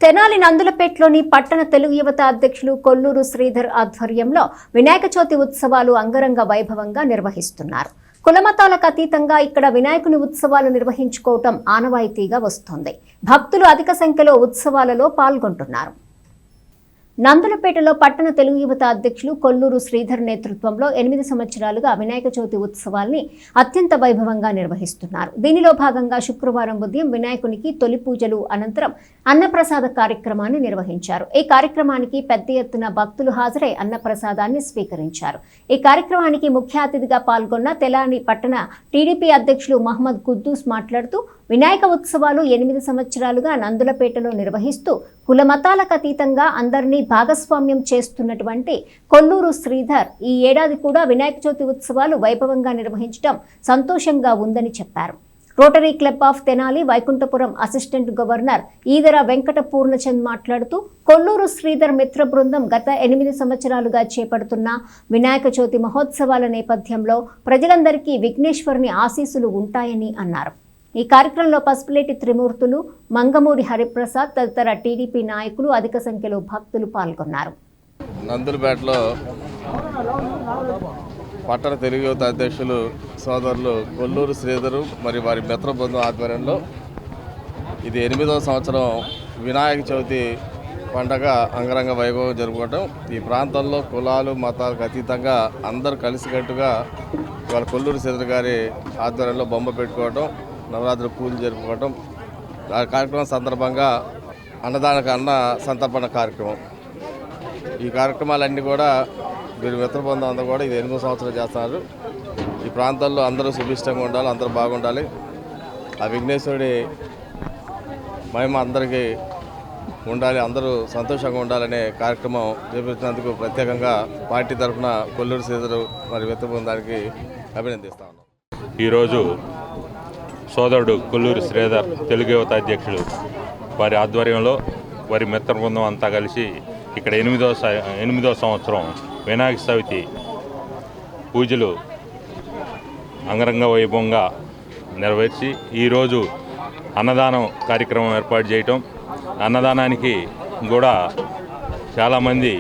తెనాలి నందులపేటలోని పట్టణ తెలుగు యువత అధ్యక్షులు కొల్లూరు శ్రీధర్ ఆధ్వర్యంలో వినాయక చవితి ఉత్సవాలు అంగరంగ వైభవంగా నిర్వహిస్తున్నారు. కులమతాలకు అతీతంగా ఇక్కడ వినాయకుని ఉత్సవాలు నిర్వహించుకోవటం ఆనవాయితీగా వస్తోంది. భక్తులు అధిక సంఖ్యలో ఉత్సవాలలో పాల్గొంటున్నారు. నందులపేటలో పట్టణ తెలుగు యువత అధ్యక్షులు కొల్లూరు శ్రీధర్ నేతృత్వంలో 8 సంవత్సరాలుగా వినాయక చవితి ఉత్సవాల్ని అత్యంత వైభవంగా నిర్వహిస్తున్నారు. దీనిలో భాగంగా శుక్రవారం ఉదయం వినాయకునికి తొలి పూజలు అనంతరం అన్నప్రసాద కార్యక్రమాన్ని నిర్వహించారు. ఈ కార్యక్రమానికి పెద్ద ఎత్తున భక్తులు హాజరై అన్నప్రసాదాన్ని స్వీకరించారు. ఈ కార్యక్రమానికి ముఖ్య అతిథిగా పాల్గొన్న తెనాలి పట్టణ టీడీపీ అధ్యక్షులు మహమ్మద్ కుద్దూస్ మాట్లాడుతూ వినాయక ఉత్సవాలు 8 సంవత్సరాలుగా నందులపేటలో నిర్వహిస్తూ కుల మతాలకు అతీతంగా అందరినీ భాగస్వామ్యం చేస్తున్నటువంటి కొల్లూరు శ్రీధర్ ఈ ఏడాది కూడా వినాయక చవితి ఉత్సవాలు వైభవంగా నిర్వహించడం సంతోషంగా ఉందని చెప్పారు. Rotary club of Tenali Vaikunthapuram assistant governor Eedara Venkata Purnachand మాట్లాడుతూ కొల్లూరు శ్రీధర్ మిత్ర బృందం గత 8 సంవత్సరాలుగా చేపడుతున్న వినాయక చవితి మహోత్సవాల నేపథ్యంలో ప్రజలందరికీ విఘ్నేశ్వరుని ఆశీస్సులు ఉంటాయని అన్నారు. ఈ కార్యక్రమంలో పసుపులేటి త్రిమూర్తులు, మంగమూరి హరిప్రసాద్ తదితర టీడీపీ నాయకులు అధిక సంఖ్యలో భక్తులు పాల్గొన్నారు. నందులపేటలో పట్టణ తెలుగు యువత అధ్యక్షులు సోదరులు కొల్లూరు శ్రీధరు మరియు వారి మిత్ర బృందం ఆధ్వర్యంలో ఇది 8వ సంవత్సరం వినాయక చవితి పండగ అంగరంగ వైభవం జరుపుకోవటం. ఈ ప్రాంతంలో కులాలు మతాలకు అతీతంగా అందరూ కలిసికట్టుగా వాళ్ళ కొల్లూరు శ్రీధర్ గారి ఆధ్వర్యంలో బొమ్మ పెట్టుకోవటం, నవరాత్రి పూజలు జరుపుకోవటం, ఆ కార్యక్రమం సందర్భంగా అన్న సంతర్పణ కార్యక్రమం. ఈ కార్యక్రమాలన్నీ కూడా వీరి మిత్ర బృందం అంతా కూడా ఇది 8వ సంవత్సరం చేస్తున్నారు. ఈ ప్రాంతాల్లో అందరూ సుభిష్టంగా ఉండాలి, అందరూ బాగుండాలి, ఆ విఘ్నేశ్వరుడి మహిమ అందరికీ ఉండాలి, అందరూ సంతోషంగా ఉండాలనే కార్యక్రమం చేపట్టినందుకు ప్రత్యేకంగా పార్టీ తరఫున కొల్లూరు శ్రీధరు మరి మిత్ర బృందానికి అభినందిస్తా ఉన్నాం. ఈరోజు సోదరుడు కొల్లూరు శ్రీధర్ తెలుగు యువత అధ్యక్షులు వారి ఆధ్వర్యంలో వారి మిత్ర బృందం అంతా కలిసి ఇక్కడ 8వ సంవత్సరం వినాయక చవితి పూజలు అంగరంగ వైభవంగా నెరవేర్చి ఈరోజు అన్నదానం కార్యక్రమం ఏర్పాటు చేయటం, అన్నదానానికి కూడా చాలామంది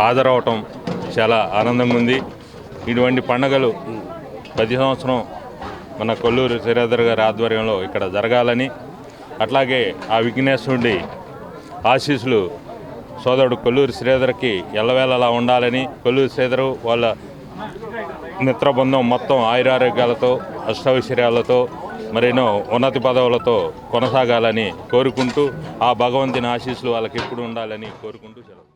హాజరవటం చాలా ఆనందంగా ఉంది. ఇటువంటి పండుగలు ప్రతి సంవత్సరం మన కొల్లూరు శ్రీధర్ గారి ఆధ్వర్యంలో ఇక్కడ జరగాలని, అట్లాగే ఆ విఘ్నేశ్వరుడి ఆశీస్సులు సోదరుడు కొల్లూరు శ్రీధర్కి ఎల్లవేళలా ఉండాలని, కొల్లూరు శ్రీధరు వాళ్ళ మిత్ర బృందం మొత్తం ఆయురారోగ్యాలతో అష్టైశ్వర్యాలతో మరెన్నో ఉన్నతి పదవులతో కొనసాగాలని కోరుకుంటూ, ఆ భగవంతుని ఆశీస్సులు వాళ్ళకి ఎప్పుడు ఉండాలని కోరుకుంటూ సెలవు.